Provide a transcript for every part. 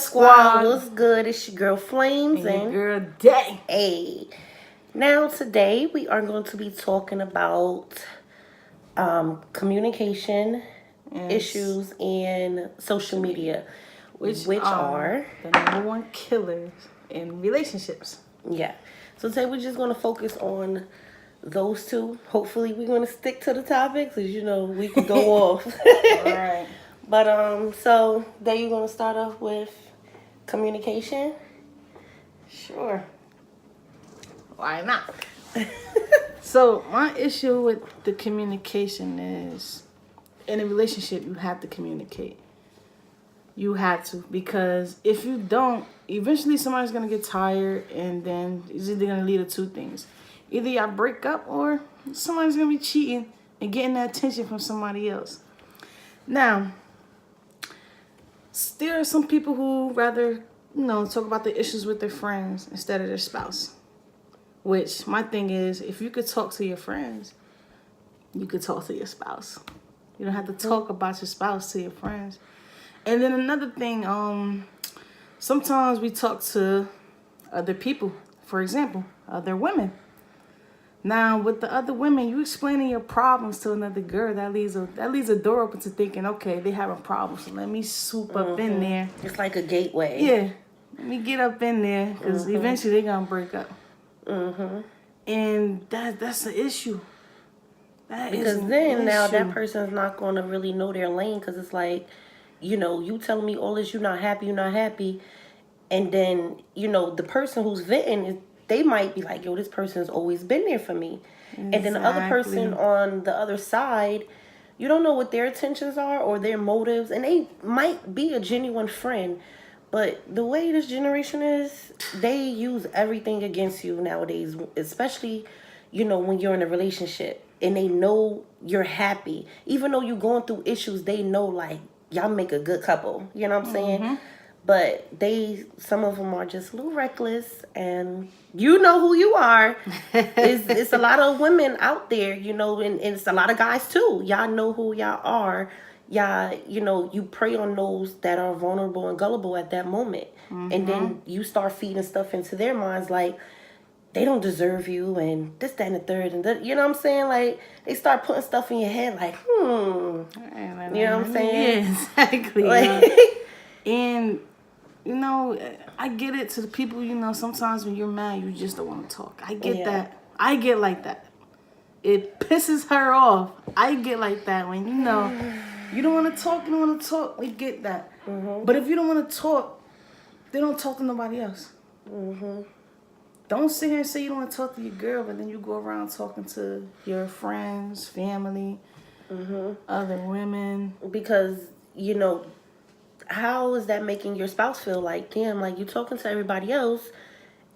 Squad? What's good? It's your girl Flames and your girl Day. Hey. Now today we are going to be talking about communication issues and social media, which are the number one killers in relationships. Yeah. So today we're just going to focus on those two. Hopefully we're going to stick to the topics, as you know, we can go off. All right. But so then you're going to start off with communication. Sure. Why not? So my issue with the communication is, in a relationship, you have to communicate. You have to, because if you don't, eventually somebody's gonna get tired, and then it's either gonna lead to two things: either y'all break up, or somebody's gonna be cheating and getting that attention from somebody else. Now, there are some people who rather, talk about the issues with their friends instead of their spouse. Which, my thing is, if you could talk to your friends, you could talk to your spouse. You don't have to talk about your spouse to your friends. And then another thing, sometimes we talk to other people. For example, other women. Now, with the other women, you explaining your problems to another girl, that leaves a door open to thinking, okay, they have a problem, so let me swoop up in there. It's like a gateway. Yeah, let me get up in there, because eventually they're gonna break up. And that's the issue. Because then now that person's not going to really know their lane, because it's like, you telling me all this, you're not happy. And then, the person who's venting, they might be like, yo, this person's always been there for me. Exactly. And then the other person on the other side, you don't know what their intentions are or their motives. And they might be a genuine friend. But the way this generation is, they use everything against you nowadays, especially, when you're in a relationship and they know you're happy. Even though you're going through issues, they know, like, y'all make a good couple. You know what I'm saying? But some of them are just a little reckless, and you know who you are. It's a lot of women out there, and it's a lot of guys too. Y'all know who y'all are. Y'all, you prey on those that are vulnerable and gullible at that moment. And then you start feeding stuff into their minds like, they don't deserve you, and this, that, and the third, and you know what I'm saying? Like, they start putting stuff in your head like, you know what I'm saying? Yeah, exactly. And, I get it to the people, sometimes when you're mad, you just don't want to talk. I get that. I get like that. It pisses her off. I get like that when, you don't want to talk, we get that. But if you don't want to talk, then don't talk to nobody else. Don't sit here and say you don't want to talk to your girl, but then you go around talking to your friends, family, other women. Because, how is that making your spouse feel like, damn, like you talking to everybody else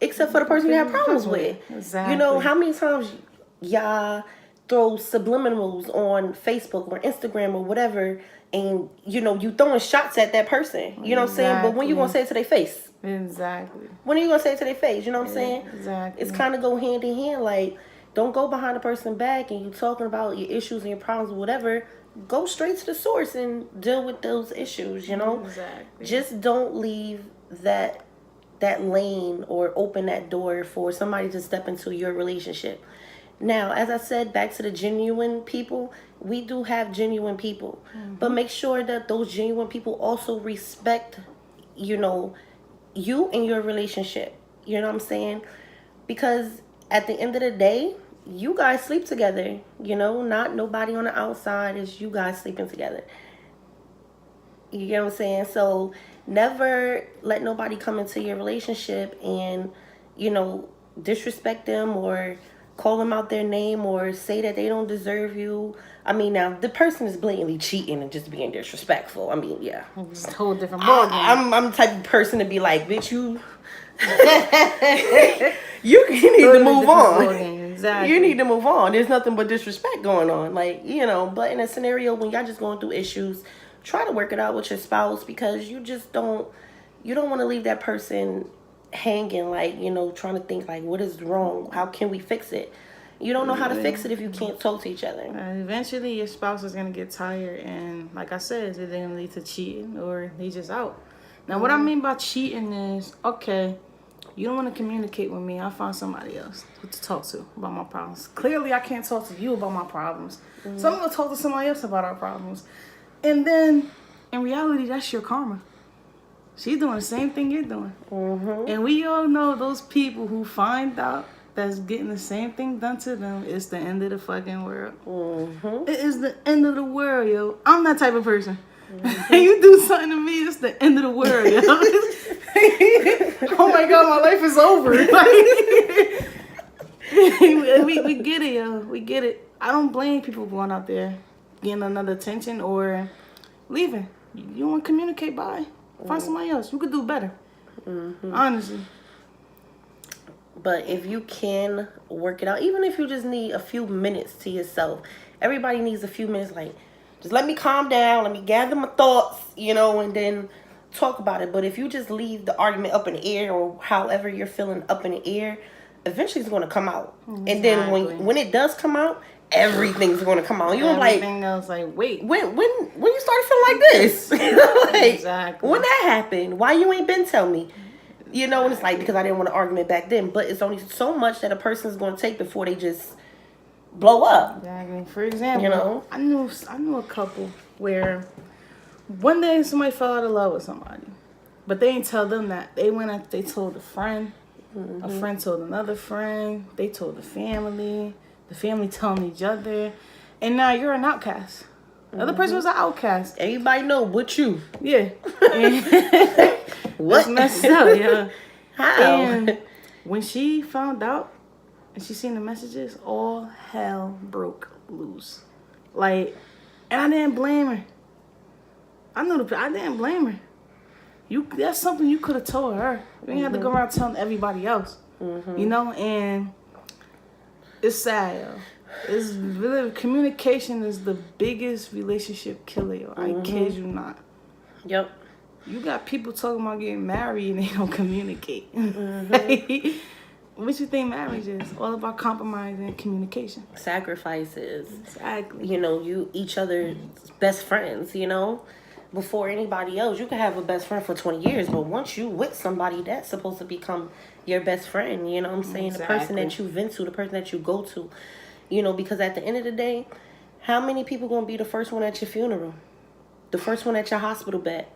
except for the person you have problems with? Exactly. How many times y'all throw subliminals on Facebook or Instagram or whatever, and you throwing shots at that person. You know what I'm saying? But when you gonna say it to their face? Exactly. When are you gonna say it to their face? You know what I'm saying? Exactly. It's kind of go hand in hand. Like, don't go behind the person's back and you talking about your issues and your problems or whatever. Go straight to the source and deal with those issues. Exactly. Just don't leave that lane or open that door for somebody to step into your relationship. Now, as I said, back to the genuine people, we do have genuine people. But make sure that those genuine people also respect, you and your relationship. You know what I'm saying? Because at the end of the day, you guys sleep together. Not nobody on the outside. It's you guys sleeping together. You get what I'm saying? So never let nobody come into your relationship and, disrespect them or call them out their name or say that they don't deserve you. I mean, now, the person is blatantly cheating and just being disrespectful. I mean, yeah. It's a whole different ballgame. I'm the type of person to be like, bitch, you need to move on. Exactly. You need to move on. There's nothing but disrespect going on. Like, but in a scenario when y'all just going through issues, try to work it out with your spouse, because you don't want to leave that person hanging, like, trying to think like, what is wrong? How can we fix it? You don't know how to fix it if you can't talk to each other. Eventually your spouse is going to get tired, and like I said, it's either going to lead to cheating or they just out. Now, what I mean by cheating is, okay, you don't want to communicate with me. I'll find somebody else to talk to about my problems. Clearly, I can't talk to you about my problems. So I'm going to talk to somebody else about our problems. And then, in reality, that's your karma. She's doing the same thing you're doing. And we all know those people who find out that's getting the same thing done to them, it's the end of the fucking world. It is the end of the world, yo. I'm that type of person. You do something to me, it's the end of the world, yo. Oh my God, my life is over. We get it, yo. We get it. I don't blame people going out there getting another attention or leaving. You want to communicate, bye. Find somebody else. You could do better. Honestly. But if you can work it out, even if you just need a few minutes to yourself, everybody needs a few minutes, like, just let me calm down, let me gather my thoughts, and then talk about it. But if you just leave the argument up in the air, or however you're feeling up in the air, eventually it's going to come out. Exactly. And then when it does come out, everything's going to come out. You're like, everything else, like, wait, when you started feeling like this? Exactly. When that happened, why you ain't been tell me? And it's like, because I didn't want an argument back then. But it's only so much that a person's going to take before they just blow up. Exactly. For example, I knew a couple where one day somebody fell out of love with somebody, but they didn't tell them that. They went and they told a friend. A friend told another friend. They told the family telling each other, and now you're an outcast. The other person was an outcast. Everybody know but you. Yeah. What? That's messed up, yeah. How? And when she found out and she seen the messages, all hell broke loose. Like, and I didn't blame her. I didn't blame her. That's something you could have told her. You didn't have to go around telling everybody else. And it's sad, yo. It's really, communication is the biggest relationship killer, yo. I kid you not. Yep. You got people talking about getting married and they don't communicate. What you think marriage is? All about compromise and communication. Sacrifices. Exactly. You each other's best friends, Before anybody else. You can have a best friend for 20 years, but once you with somebody, that's supposed to become your best friend. You know what I'm saying? Exactly. The person that you vent to, the person that you go to. Because at the end of the day, how many people going to be the first one at your funeral? The first one at your hospital bed?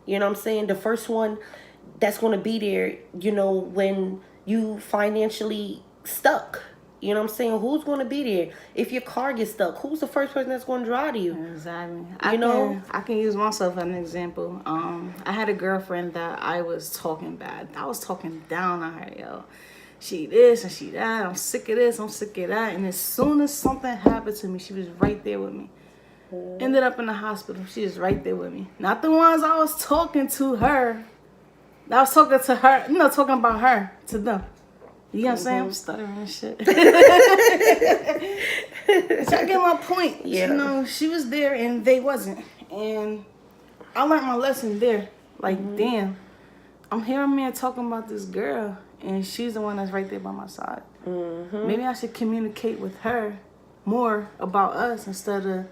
You know what I'm saying? The first one that's going to be there, when you financially stuck. You know what I'm saying? Who's going to be there? If your car gets stuck, who's the first person that's going to drive to you? Exactly. I can use myself as an example. I had a girlfriend that I was talking bad. I was talking down on her, yo. She this and she that. I'm sick of this. I'm sick of that. And as soon as something happened to me, she was right there with me. Ended up in the hospital. She was right there with me. Not the ones I was talking to her. I was talking to her, talking about her to them. You know what I'm saying? I'm stuttering and shit. So I get my point. Yeah. She was there and they wasn't. And I learned my lesson there. Like, damn, I'm hearing me talking about this girl and she's the one that's right there by my side. Maybe I should communicate with her more about us instead of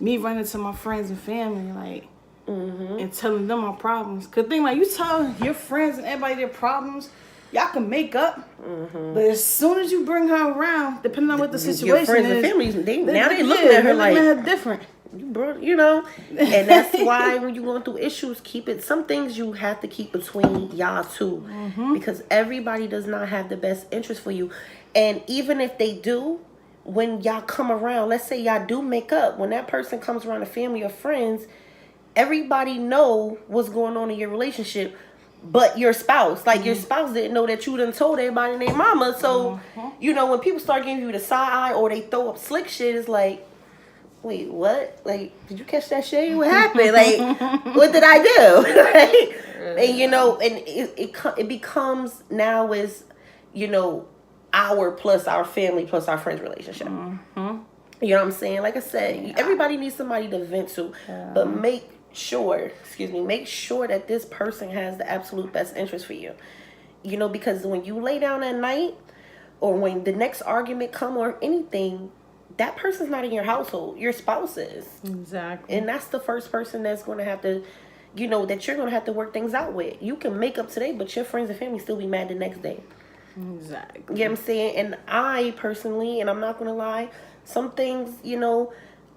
me running to my friends and family, like, and telling them my problems. Because think, like, you tell your friends and everybody their problems, y'all can make up. But as soon as you bring her around, depending on what the situation your friends is, and family, they looking at her like, looking at her different. And that's why when you're going through issues, some things you have to keep between y'all two. Because everybody does not have the best interest for you. And even if they do, when y'all come around, let's say y'all do make up, when that person comes around, a family or friends, everybody know what's going on in your relationship, but your spouse. Like, your spouse didn't know that you done told everybody and their mama. So, when people start giving you the side eye or they throw up slick shit, it's like, wait, what? Like, did you catch that shade? What happened? Like, what did I do? And, it becomes now is, our family plus our friends relationship. You know what I'm saying? Like I said, everybody needs somebody to vent to, but make sure that this person has the absolute best interest for you. Because when you lay down at night or when the next argument come or anything, that person's not in your household. Your spouse is. Exactly. And that's the first person that's going to have to, that you're going to have to work things out with. You can make up today, but your friends and family still be mad the next day. Exactly. You know what I'm saying? And I personally, and I'm not going to lie, some things,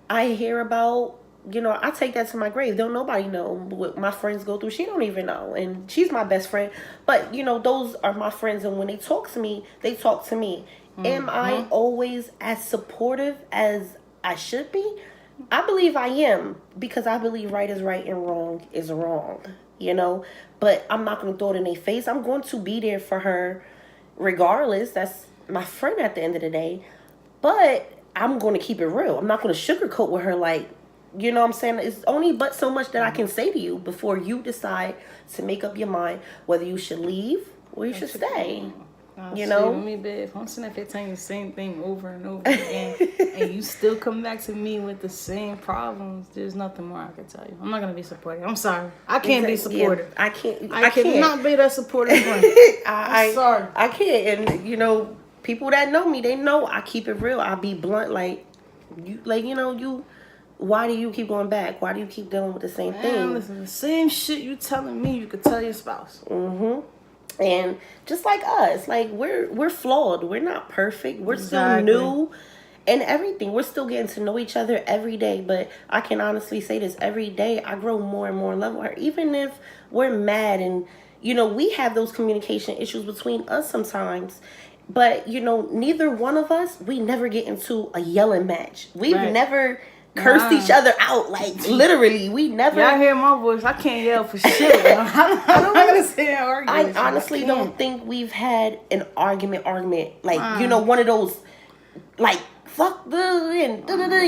I hear about, I take that to my grave. Don't nobody know what my friends go through. She don't even know. And she's my best friend. But, those are my friends. And when they talk to me, they talk to me. Mm-hmm. Am I always as supportive as I should be? I believe I am. Because I believe right is right and wrong is wrong. But I'm not going to throw it in their face. I'm going to be there for her regardless. That's my friend at the end of the day. But I'm going to keep it real. I'm not going to sugarcoat with her like, you know what I'm saying? It's only but so much that I can say to you before you decide to make up your mind whether you should leave or you should stay. Me, babe, I'm sitting up here telling you the same thing over and over again, and you still come back to me with the same problems. There's nothing more I can tell you. I'm not gonna be supportive. I'm sorry. I can't be supportive. Yeah, I can't. I cannot be that supportive friend. I'm sorry. I can't. And people that know me, they know I keep it real. I be blunt. Like you. Why do you keep going back? Why do you keep dealing with the same thing? Listen, the same shit you telling me, you could tell your spouse. Mm-hmm. And just like us, like we're flawed. We're not perfect. We're still new and everything. We're still getting to know each other every day. But I can honestly say this, every day I grow more and more in love with her. Even if we're mad and, we have those communication issues between us sometimes. But, neither one of us, we never get into a yelling match. We've never cursed each other out, like literally. We never. Y'all hear my voice? I can't yell for shit. I'm not gonna say I argue. I honestly don't think we've had an argument. Like one of those, like fuck the and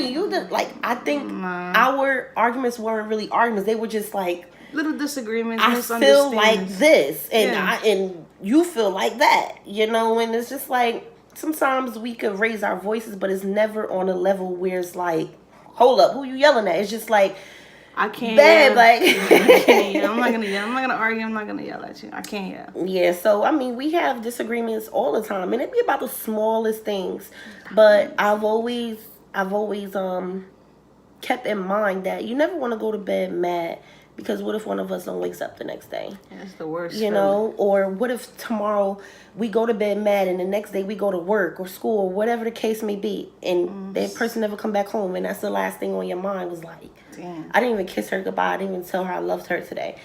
you the like. I think our arguments weren't really arguments. They were just like little disagreements. I feel like this, and and you feel like that. And it's just like sometimes we could raise our voices, but it's never on a level where it's like, hold up, who you yelling at? It's just like, I can't yell. Like I can't yell. I'm not gonna yell. I'm not gonna argue. I'm not gonna yell at you. I can't yell. Yeah, so we have disagreements all the time, and it be about the smallest things. But I've always kept in mind that you never want to go to bed mad, because what if one of us don't wake up the next day? That's the worst. Or what if tomorrow we go to bed mad and the next day we go to work or school or whatever the case may be, and that person never come back home, and that's the last thing on your mind was like, damn, I didn't even kiss her goodbye. I didn't even tell her I loved her today.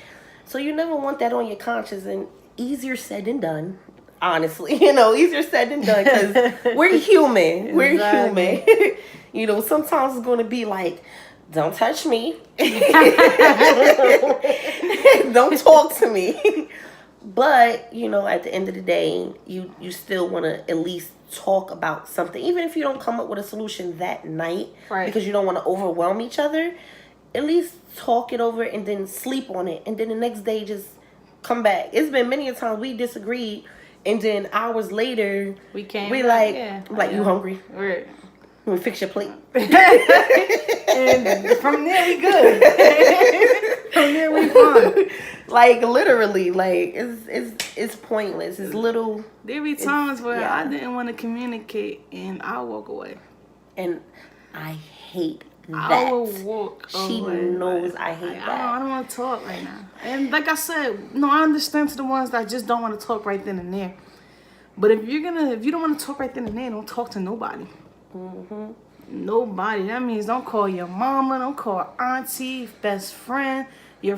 So you never want that on your conscience, and easier said than done. Honestly, easier said than done, because we're human. We're human. Sometimes it's going to be like, don't touch me. Don't talk to me. But, at the end of the day, you still want to at least talk about something. Even if you don't come up with a solution that night, because you don't want to overwhelm each other, at least talk it over and then sleep on it. And then the next day, just come back. It's been many a times we disagreed, and then hours later, we like, you hungry? Right. We fix your plate. And from there we good. From there we fine. Like literally, like it's pointless. It's little. There be times where I didn't want to communicate and I'll walk away. And I hate that. I will walk away. She knows I hate that. I don't want to talk right now. And like I said, I understand to the ones that just don't want to talk right then and there. But if you don't want to talk right then and there, don't talk to nobody. Mm-hmm. Nobody. That means don't call your mama, don't call auntie, best friend, your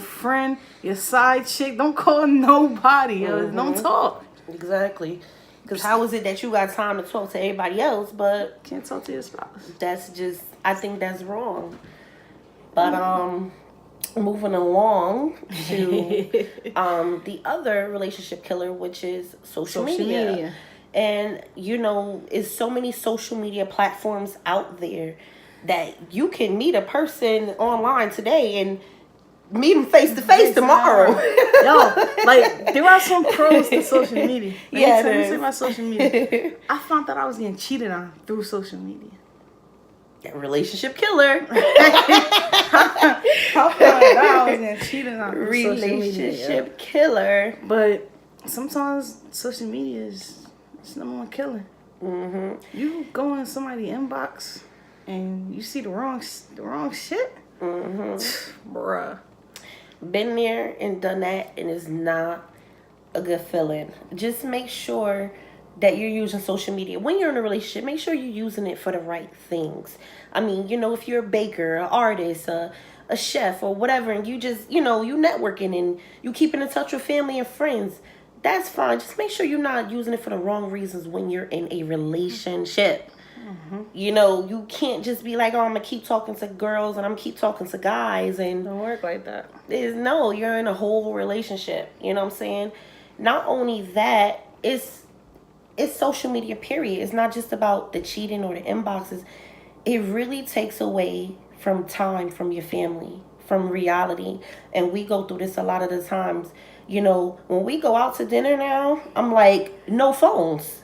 side chick. Don't call nobody. Mm-hmm. Don't talk. Exactly. Because how is it that you got time to talk to everybody else, but can't talk to your spouse? I think that's wrong. But moving along to the other relationship killer, which is social media. And, it's so many social media platforms out there that you can meet a person online today and meet them face to face tomorrow. Yo, like, there are some pros to social media. Let me say about social media. I found that I was getting cheated on through social media. That relationship killer. I found that I was getting cheated on through relationship killer. But sometimes social media is number one killer. Mm-hmm. You go in somebody's inbox and you see the wrong shit. Mm-hmm. Bruh. Been there and done that, and it's not a good feeling. Just make sure that you're using social media when you're in a relationship. Make sure you're using it for the right things. I mean, if you're a baker, an artist, a chef, or whatever, and you just, you networking and you keeping in touch with family and friends, that's fine. Just make sure you're not using it for the wrong reasons when you're in a relationship. Mm-hmm. You can't just be like, oh, I'm gonna keep talking to girls and I'm gonna keep talking to guys, and don't work like that. No, you're in a whole relationship. You know what I'm saying? Not only that, it's social media, period. It's not just about the cheating or the inboxes. It really takes away from time from your family, from reality. And we go through this a lot of the times. When we go out to dinner now, I'm like, no phones.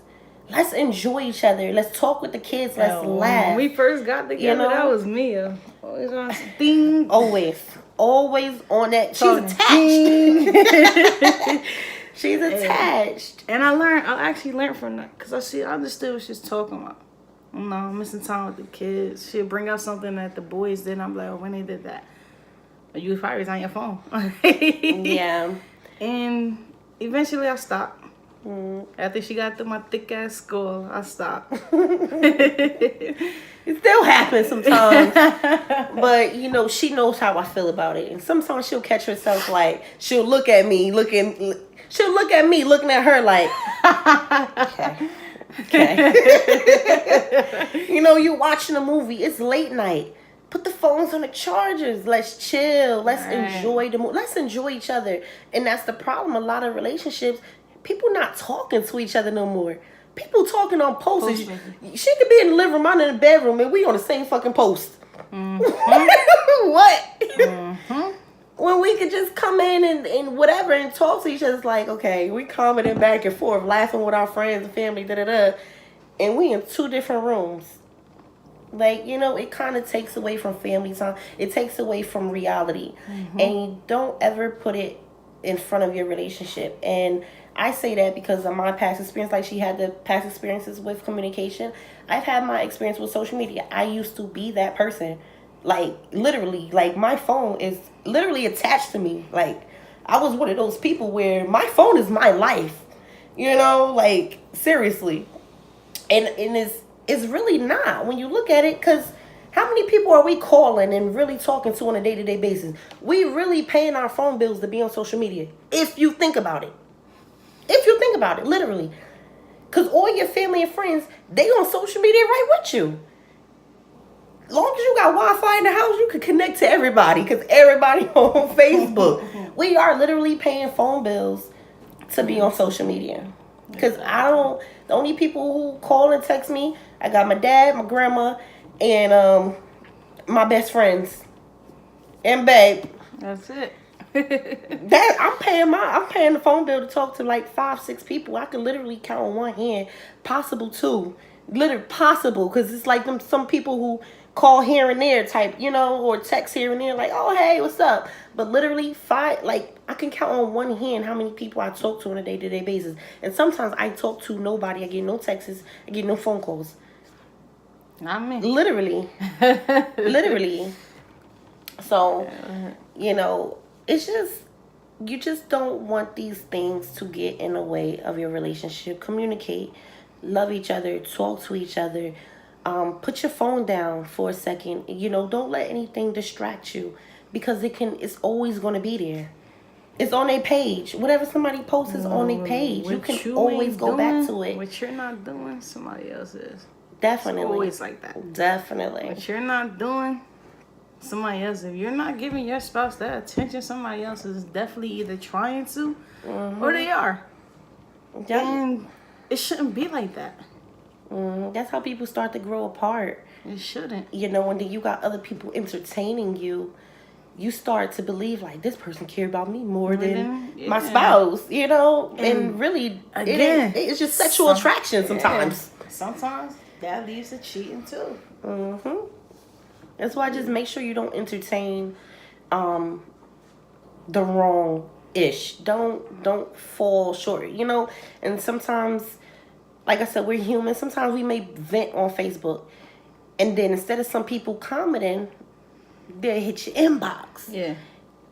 Let's enjoy each other. Let's talk with the kids. Let's laugh. When we first got together, that was Mia. Always on thing. Always on that. She's attached. She's attached. And I actually learned from that, because I understood what she's talking about. I'm missing time with the kids. She'll bring up something that the boys did, and I'm like, oh, when they did that? You probably was on your phone. Yeah. And eventually I stopped. After she got through my thick ass skull, I stopped. It still happens sometimes. But, she knows how I feel about it. And sometimes she'll catch herself like, she'll look at me looking at her like, okay. You watching a movie. It's late night. Put the phones on the chargers. Let's chill. Let's enjoy the movie. Let's enjoy each other. And that's the problem. A lot of relationships, people not talking to each other no more. People talking on posts. She could be in the living room, I'm in the bedroom, and we on the same fucking post. Mm-hmm. What? Mm-hmm. When we could just come in and whatever and talk to each other. It's like, okay, we commenting back and forth, laughing with our friends and family, and we in two different rooms. Like, it kind of takes away from family time. It takes away from reality. Mm-hmm. And you don't ever put it in front of your relationship. And I say that because of my past experience. Like, she had the past experiences with communication. I've had my experience with social media. I used to be that person. Like, literally, like, my phone is literally attached to me. Like, I was one of those people where my phone is my life. Like, seriously. And it's really not when you look at it, because how many people are we calling and really talking to on a day-to-day basis? We really paying our phone bills to be on social media, if you think about it. Literally. Because all your family and friends, they on social media right with you. As long as you got Wi-Fi in the house, you can connect to everybody, because everybody on Facebook. We are literally paying phone bills to be on social media. Because the only people who call and text me, I got my dad, my grandma, and my best friends. And babe. That's it. I'm paying the phone bill to talk to like 5-6 people. I can literally count on one hand, possible 2. Literally possible, because it's like some people who call here and there type, or text here and there like, oh, hey, what's up? But literally 5, like, I can count on one hand how many people I talk to on a day-to-day basis. And sometimes I talk to nobody. I get no texts. I get no phone calls. Not me. Literally. Literally. So, it's just, you just don't want these things to get in the way of your relationship. Communicate. Love each other. Talk to each other. Put your phone down for a second. Don't let anything distract you, because it's always going to be there. It's on their page. Whatever somebody posts is on their page. You can always go back to it. What you're not doing, somebody else is. Definitely. It's always like that. Definitely. What you're not doing, somebody else. If you're not giving your spouse that attention, somebody else is definitely either trying to, or they are. Yeah. And it shouldn't be like that. That's how people start to grow apart. It shouldn't. And then you got other people entertaining you. You start to believe like, this person cares about me more than my spouse, and really, again, it's just sexual attraction sometimes. Sometimes that leads to cheating too. That's why just make sure you don't entertain the wrong ish. Don't fall short, and sometimes, like I said, we're human. Sometimes we may vent on Facebook, and then instead of some people commenting, they'll hit your inbox. Yeah.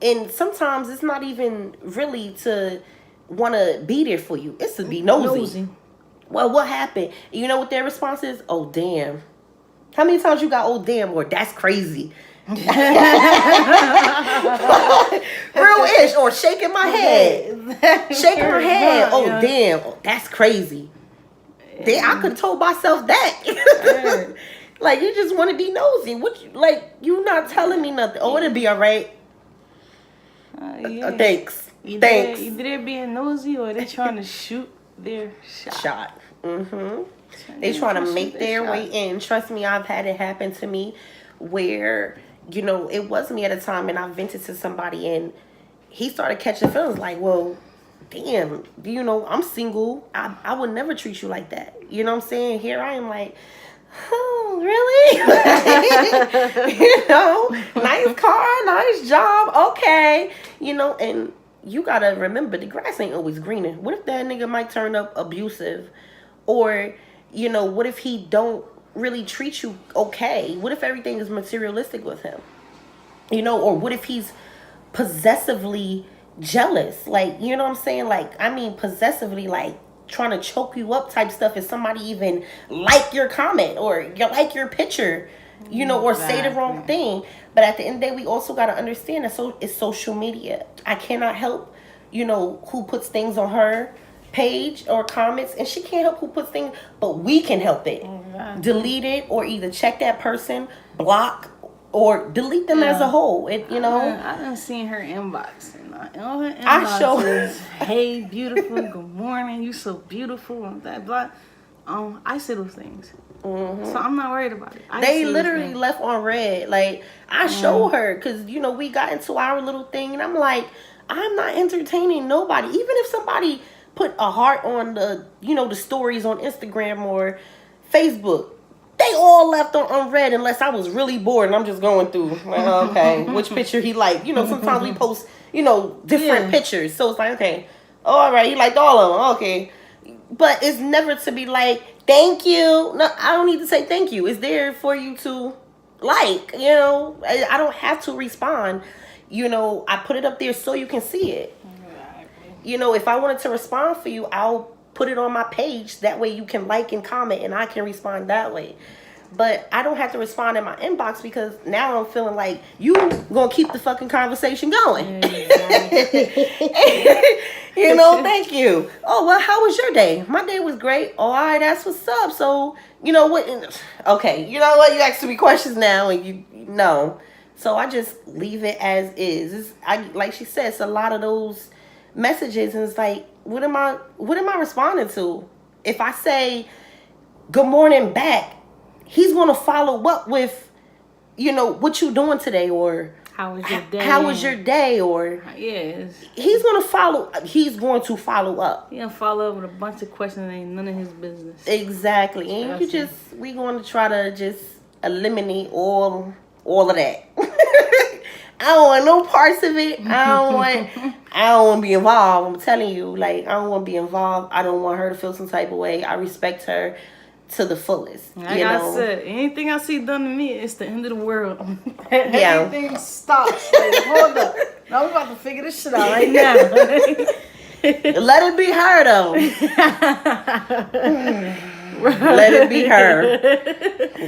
And sometimes it's not even really to want to be there for you. It's to be nosy. Well, what happened? You know what their response is? Oh, damn. How many times you got, oh, damn, or that's crazy? Real ish, or shaking my head. Shaking my head. Oh, damn, oh, that's crazy. I could have told myself that. Like, you just want to be nosy. You not telling me nothing. Oh, it'll be all right. Thanks. Thanks. Either they're being nosy or they're trying to shoot their shot. They trying to make their way in. Trust me, I've had it happen to me where, it was me at a time and I vented to somebody and he started catching feelings like, well, damn, I'm single. I would never treat you like that. You know what I'm saying? Here I am like, oh, really? Nice car, nice job. Okay. And you got to remember the grass ain't always greener. What if that nigga might turn up abusive? Or, what if he don't really treat you okay? What if everything is materialistic with him? Or what if he's possessively jealous? Like, you know what I'm saying? Like, I mean, possessively, like, trying to choke you up type stuff. If somebody even like your comment or like your picture, or say the wrong thing. But at the end of the day, we also got to understand that it's social media. I cannot help, who puts things on her page or comments, and she can't help who puts things, but we can help it. Delete it, or either check that person, block, or delete them as a whole. I done seen her inbox, and her inbox I show her, hey, beautiful, good morning, you so beautiful, and that block. I see those things. So I'm not worried about it. They literally left on red. Like, I show her, because we got into our little thing, and I'm like, I'm not entertaining nobody. Even if somebody put a heart on the the stories on Instagram or Facebook, they all left on red unless I was really bored and I'm just going through like, okay, which picture he liked. Sometimes we post different pictures, so it's like, okay, all right, he liked all of them, okay. But it's never to be like, thank you. No, I don't need to say thank you. It's there for you to like. I don't have to respond. I put it up there so you can see it. If I wanted to respond for you, I'll put it on my page. That way you can like and comment and I can respond that way. But I don't have to respond in my inbox because now I'm feeling like you gonna keep the fucking conversation going. Thank you. Oh, well, how was your day? My day was great. All right, that's what's up. So, what? Okay, you know what? You asking me questions now and you know. So I just leave it as is. Like she said, it's a lot of those messages and it's like, what am I responding to? If I say good morning back, he's gonna follow up with what you doing today, or how was your day, or yes, he's going to follow up. He's gonna follow up with a bunch of questions that ain't none of his business. Exactly. And we going to try to just eliminate all of that. I don't want no parts of it. I don't want to be involved. I'm telling you, like, I don't want to be involved. I don't want her to feel some type of way. I respect her to the fullest. Like I said, anything I see done to me, it's the end of the world. Everything stops. Like, hold up. Now we're about to figure this shit out right now. Let it be her, though. Let it be her.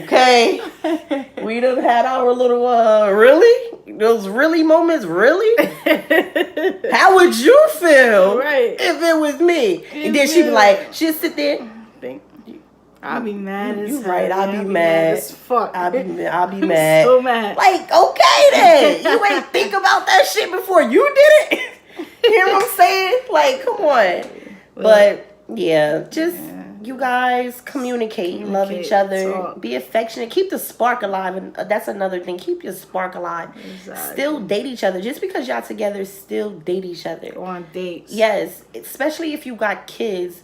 Okay? We done had our little, really? Those really moments, really? How would you feel if it was me? And then she'd be like, she'd sit there. I'll be mad as you right, I'll be mad as fuck. I'll be I'm mad. so mad. Like, okay then. You ain't think about that shit before you did it? You know what I'm saying? Like, come on. But yeah, you guys communicate, love each other, talk. Be affectionate, keep the spark alive, and that's another thing. Keep your spark alive. Exactly. Still date each other. Just because y'all together, still date each other. Go on dates. Yes, especially if you got kids.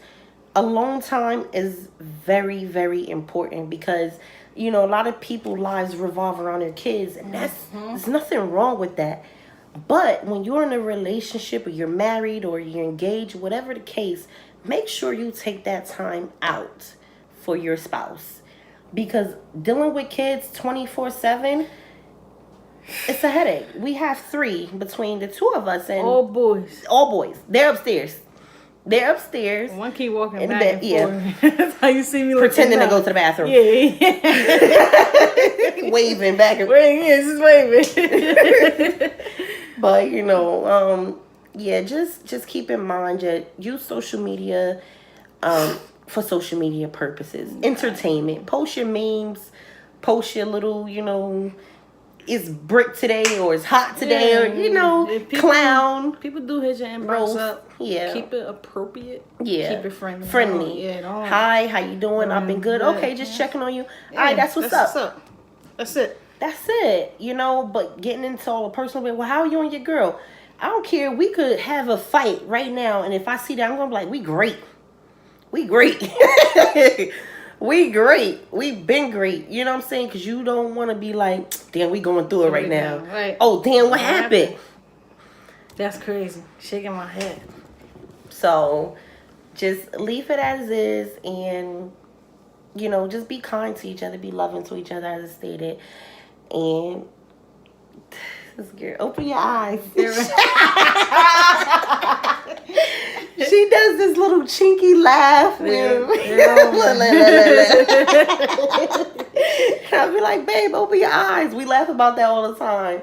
Alone time is very, very important because, a lot of people's lives revolve around their kids, and there's nothing wrong with that. But when you're in a relationship or you're married or you're engaged, whatever the case, make sure you take that time out for your spouse. Because dealing with kids 24/7, It's a headache. We have 3 between the 2 of us, and All boys. All boys. They're upstairs. They're upstairs. One keep walking In the back bed, and forth. That's how you see me Pretending to go to the bathroom. Yeah. Waving back and just waving. But yeah, just keep in mind that use social media for social media purposes. Entertainment. Post your memes, post your little, it's brick today or it's hot today or clown. People do hit your inbox Roast. up. Yeah. Keep it appropriate. Yeah. Keep it friendly. Friendly. Don't. Hi, how you doing? I've been good. Okay, just checking on you. Yeah, All right, that's what's up. That's it. That's it. But getting into all the personal bit, well, how are you and your girl? I don't care. We could have a fight right now, and if I see that, I'm gonna be like, we great. We great. We great. We've been great. You know what I'm saying? Because you don't want to be like, damn, we going through it right now. Right. Oh, damn, what happened? That's crazy. Shaking my head. So just leave it as is, and just be kind to each other, be loving to each other, as I stated. And this girl, open your eyes. She does this little chinky laugh. I'll be like, babe, open your eyes. We laugh about that all the time.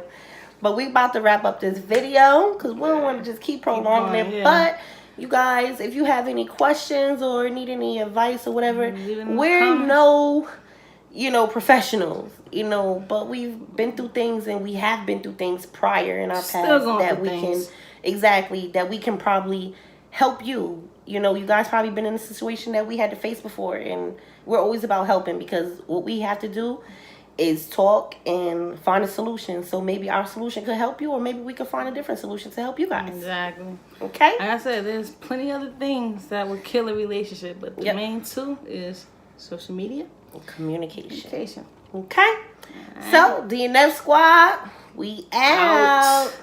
But we about to wrap up this video because we don't want to just keep prolonging it. Yeah. But you guys, if you have any questions or need any advice or whatever, we're no professionals, but we've been through things, and we have been through things prior in our past that we can probably help you. You guys probably been in a situation that we had to face before, and we're always about helping, because what we have to do is talk and find a solution. So maybe our solution could help you, or maybe we could find a different solution to help you guys. Exactly. Okay? Like I said, there's plenty other things that would kill a relationship, but the main 2 is social media, communication. Okay? Right. So, DNF Squad, we out.